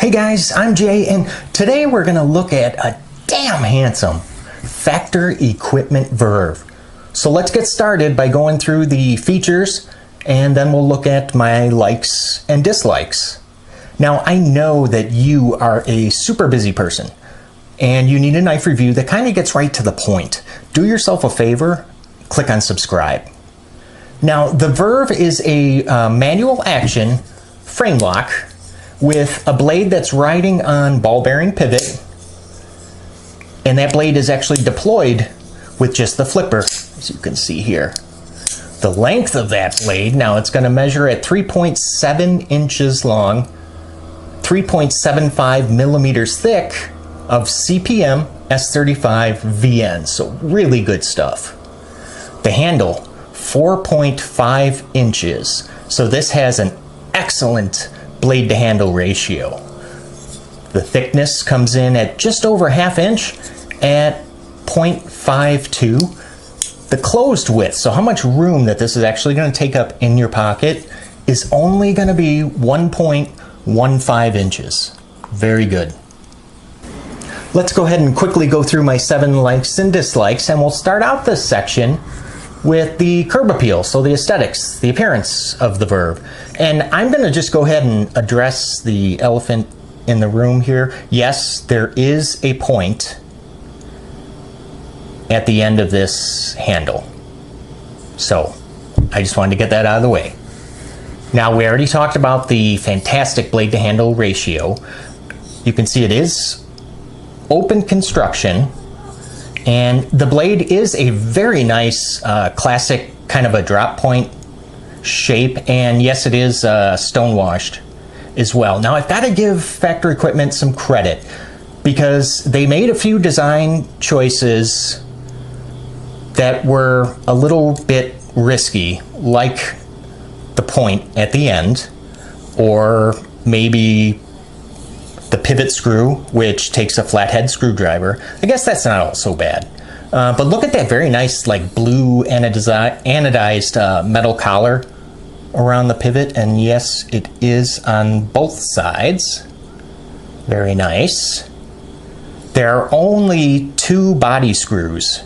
Hey guys, I'm Jay, and today we're going to look at a damn handsome factory equipment Verve. So let's get started by going through the features, and then we'll look at my likes and dislikes. Now, I know that you are a super busy person, and you need a knife review that kind of gets right to the point. Do yourself a favor, click on subscribe. Now, the Verve is a manual action frame lock with a blade that's riding on ball bearing pivot, and that blade is actually deployed with just the flipper, as you can see here. The length of that blade, now it's going to measure at 3.7 inches long, 3.75 millimeters thick of CPM S35 VN, so really good stuff. The handle, 4.5 inches, so this has an excellent blade to handle ratio. The thickness comes in at just over ½ inch at 0.52. The closed width, so how much room that this is actually going to take up in your pocket, is only going to be 1.15 inches. Very good. Let's go ahead and quickly go through my 7 likes and dislikes, and we'll start out this section with the curb appeal, so the aesthetics, the appearance of the Verve. And I'm going to just go ahead and address the elephant in the room here. Yes, there is a point at the end of this handle. So I just wanted to get that out of the way. Now, we already talked about the fantastic blade to handle ratio. You can see it is open construction, and the blade is a very nice classic kind of a drop point shape, and yes, it is stone washed as well. Now, I've got to give Factory Equipment some credit because they made a few design choices that were a little bit risky, like the point at the end, or maybe the pivot screw, which takes a flathead screwdriver. I guess that's not all so bad. But look at that very nice, like, blue anodized metal collar around the pivot. And yes, it is on both sides. Very nice. There are only 2 body screws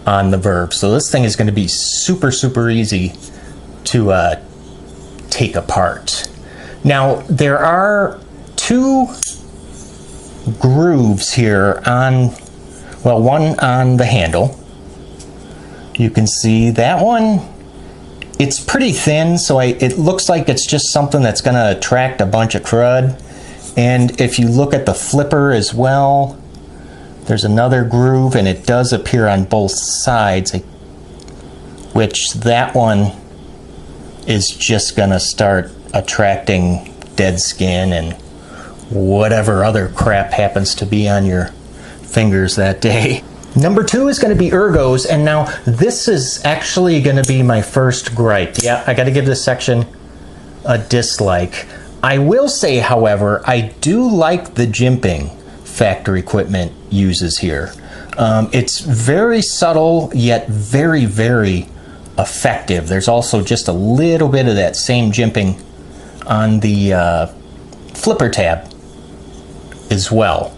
on the Verve, so this thing is going to be super, super easy to take apart. Now, there are 2 grooves here on, well, one on the handle. You can see that one, it's pretty thin, so it looks like it's just something that's going to attract a bunch of crud. And if you look at the flipper as well, there's another groove, and it does appear on both sides, which that one is just going to start attracting dead skin and whatever other crap happens to be on your fingers that day. Number 2 is going to be ergos, and now this is actually going to be my first gripe. Yeah, I got to give this section a dislike. I will say, however, I do like the jimping Factory Equipment uses here. It's very subtle, yet very, very effective. There's also just a little bit of that same jimping on the flipper tab as well.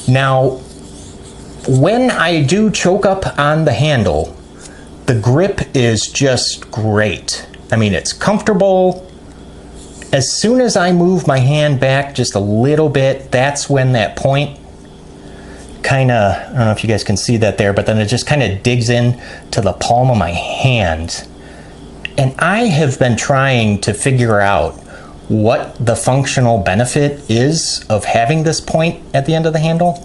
Now, when I do choke up on the handle, the grip is just great. I mean, it's comfortable. As soon as I move my hand back just a little bit, that's when that point kind of, I don't know if you guys can see that there, but then it just kind of digs in to the palm of my hand. And I have been trying to figure out what the functional benefit is of having this point at the end of the handle.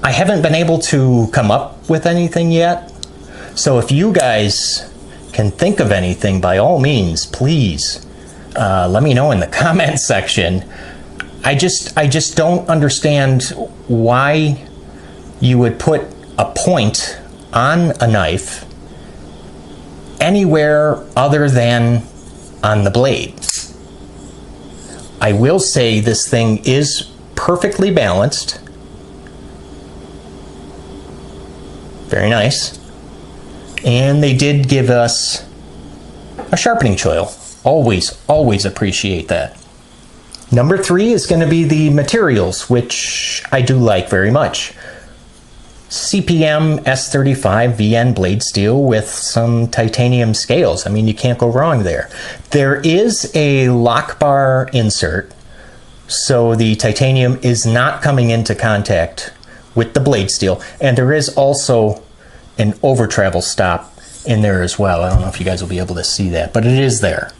I haven't been able to come up with anything yet. So if you guys can think of anything, by all means, please let me know in the comment section. I just don't understand why you would put a point on a knife anywhere other than on the blade. I will say this thing is perfectly balanced. Very nice. And they did give us a sharpening choil. Always appreciate that. Number 3 is going to be the materials, which I do like very much. CPM S35 VN blade steel with some titanium scales. I mean, you can't go wrong there. There is a lock bar insert, so the titanium is not coming into contact with the blade steel, and there is also an over travel stop in there as well. I don't know if you guys will be able to see that, but it is there.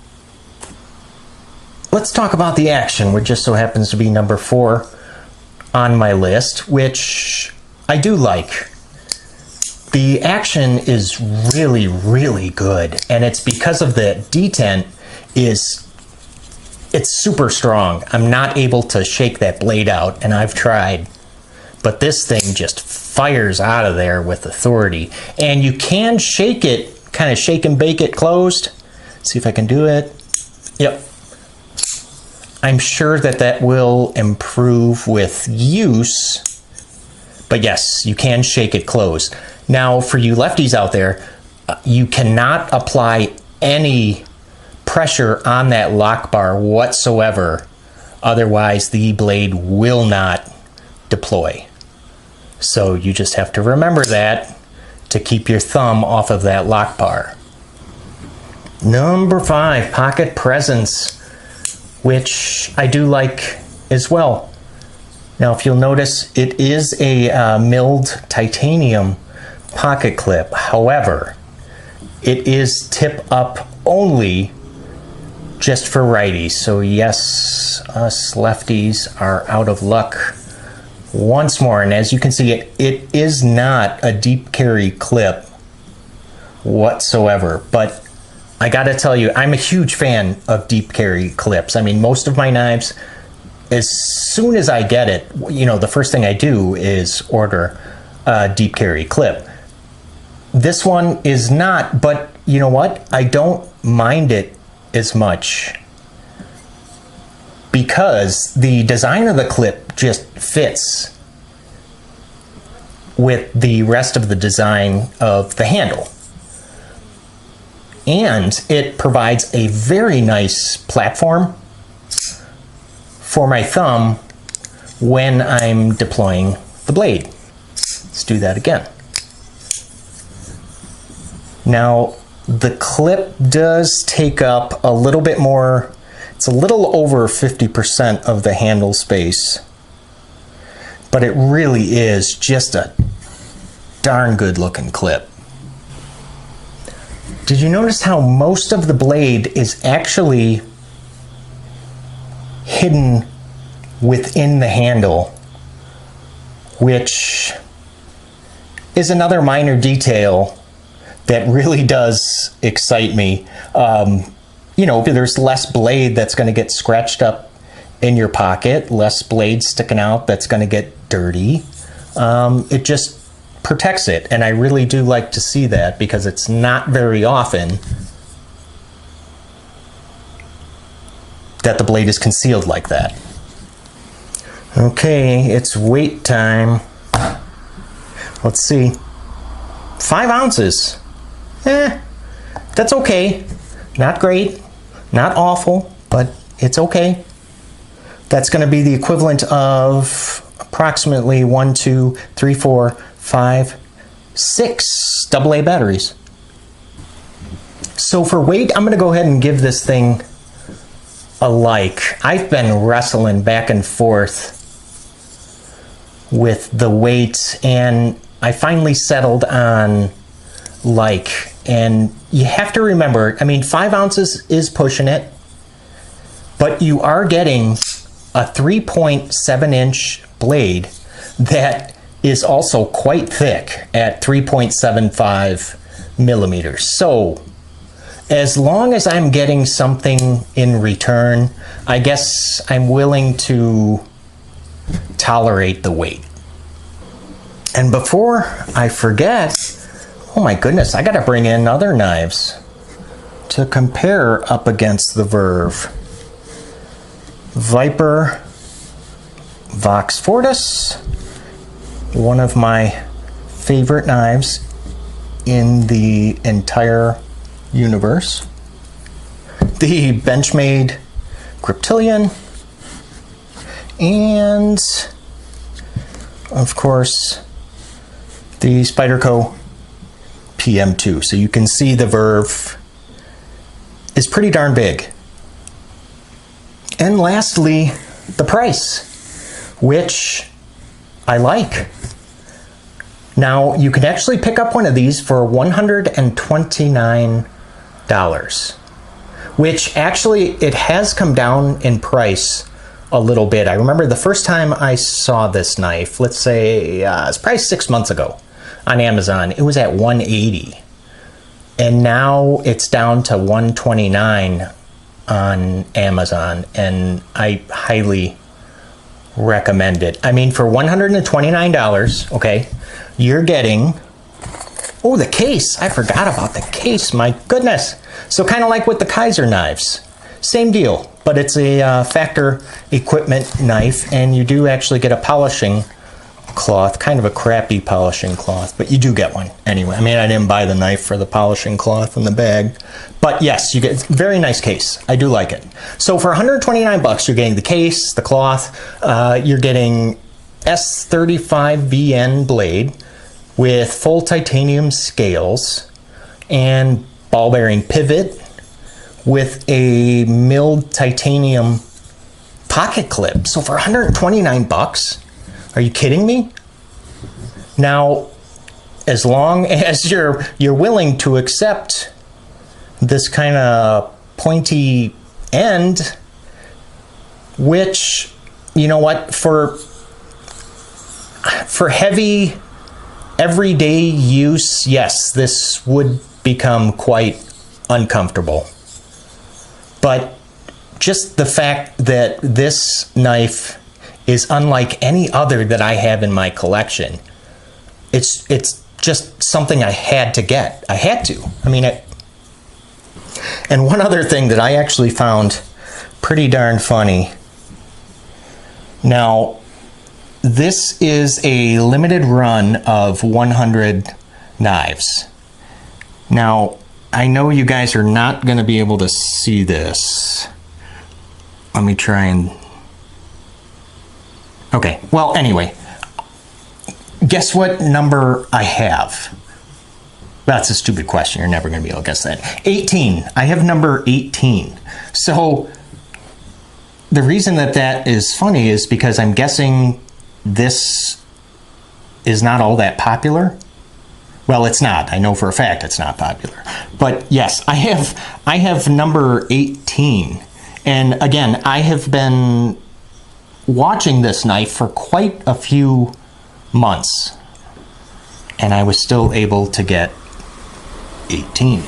Let's talk about the action, which just so happens to be number 4 on my list, which I do like. The action is really, really good, and it's because of the detent it's super strong. I'm not able to shake that blade out, and I've tried, but this thing just fires out of there with authority. And you can shake it, kind of shake and bake it closed. See if I can do it. Yep. I'm sure that that will improve with use, but yes, you can shake it closed. Now, for you lefties out there, you cannot apply any pressure on that lock bar whatsoever. Otherwise, the blade will not deploy. So you just have to remember that to keep your thumb off of that lock bar. Number 5, pocket presence, which I do like as well. Now, if you'll notice, it is a milled titanium pocket clip. However, it is tip up only just for righties. So yes, us lefties are out of luck once more. And as you can see, it is not a deep carry clip whatsoever. But I gotta tell you, I'm a huge fan of deep carry clips. I mean, most of my knives, as soon as I get it, you know, the first thing I do is order a deep carry clip. This one is not, but you know what? I don't mind it as much because the design of the clip just fits with the rest of the design of the handle. And it provides a very nice platform for my thumb when I'm deploying the blade. Let's do that again. Now, the clip does take up a little bit more. It's a little over 50% of the handle space, but it really is just a darn good looking clip. Did you notice how most of the blade is actually hidden within the handle, which is another minor detail that really does excite me. You know, there's less blade that's going to get scratched up in your pocket, less blade sticking out that's going to get dirty. It just protects it, and I really do like to see that because it's not very often that the blade is concealed like that. Okay, it's weight time. Let's see. 5 ounces. That's okay. Not great, not awful, but it's okay. That's going to be the equivalent of approximately 1, 2, 3, 4, 5, 6 AA batteries. So for weight, I'm going to go ahead and give this thing a like. I've been wrestling back and forth with the weight, and I finally settled on like. And you have to remember, I mean, 5 ounces is pushing it, but you are getting a 3.7-inch blade that is also quite thick at 3.75 millimeters. So as long as I'm getting something in return, I guess I'm willing to tolerate the weight. And before I forget, oh my goodness, I gotta bring in other knives to compare up against the Verve. Viper Vox Fortis, one of my favorite knives in the entire universe. The Benchmade Griptilian, And of course the Spyderco PM2. So you can see the Verve is pretty darn big. And lastly, the price, which I like. Now, you can actually pick up one of these for $129, which actually, it has come down in price a little bit. I remember the first time I saw this knife, let's say, it's probably 6 months ago on Amazon, it was at $180. And now it's down to $129 on Amazon, and I highly recommend it. I mean, for $129, okay, you're getting, oh, the case. I forgot about the case, my goodness. So kind of like with the Kaiser knives, same deal, but it's a factor equipment knife, and you do actually get a polishing cloth, kind of a crappy polishing cloth, but you do get one anyway. I mean, I didn't buy the knife for the polishing cloth in the bag, but yes, you get very nice case. I do like it. So for 129 bucks, you're getting the case, the cloth, you're getting S35VN blade with full titanium scales and ball bearing pivot with a milled titanium pocket clip. So for 129 bucks, are you kidding me? Now, as long as you're willing to accept this kind of pointy end, which, you know what, for heavy everyday use, yes, this would become quite uncomfortable. But just the fact that this knife is unlike any other that I have in my collection, it's just something I had to get. I had to. I mean, and one other thing that I actually found pretty darn funny. Now, this is a limited run of 100 knives. Now, I know you guys are not going to be able to see this. Let me try and... Okay, well, anyway, guess what number I have? That's a stupid question. You're never going to be able to guess that. 18. I have number 18. So the reason that that is funny is because I'm guessing this is not all that popular. Well, it's not. I know for a fact it's not popular. But yes, I have number 18. And again, I have been watching this knife for quite a few months, and I was still able to get 18.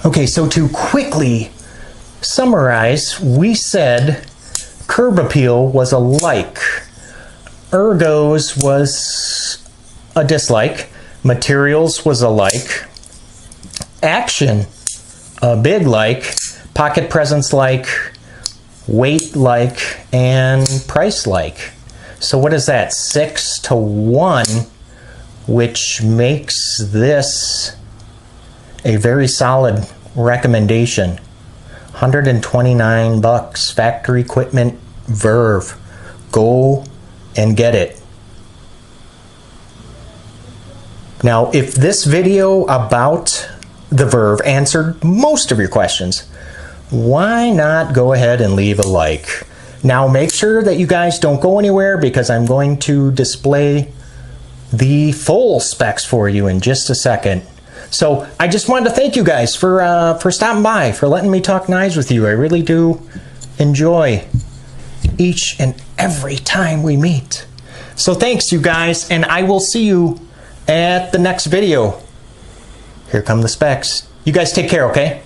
Okay, so to quickly summarize, we said curb appeal was a like, ergos was a dislike, materials was a like, action a big like, pocket presence like, weight like, and price like. So what is that? 6-to-1, which makes this a very solid recommendation. 129 bucks, factory equipment, Verve. Go and get it. Now, if this video about the Verve answered most of your questions, why not go ahead and leave a like? Now make sure that you guys don't go anywhere, because I'm going to display the full specs for you in just a second. So I just wanted to thank you guys for stopping by, for letting me talk knives with you. I really do enjoy each and every time we meet. So thanks, you guys, and I will see you at the next video. Here come the specs. You guys take care, okay?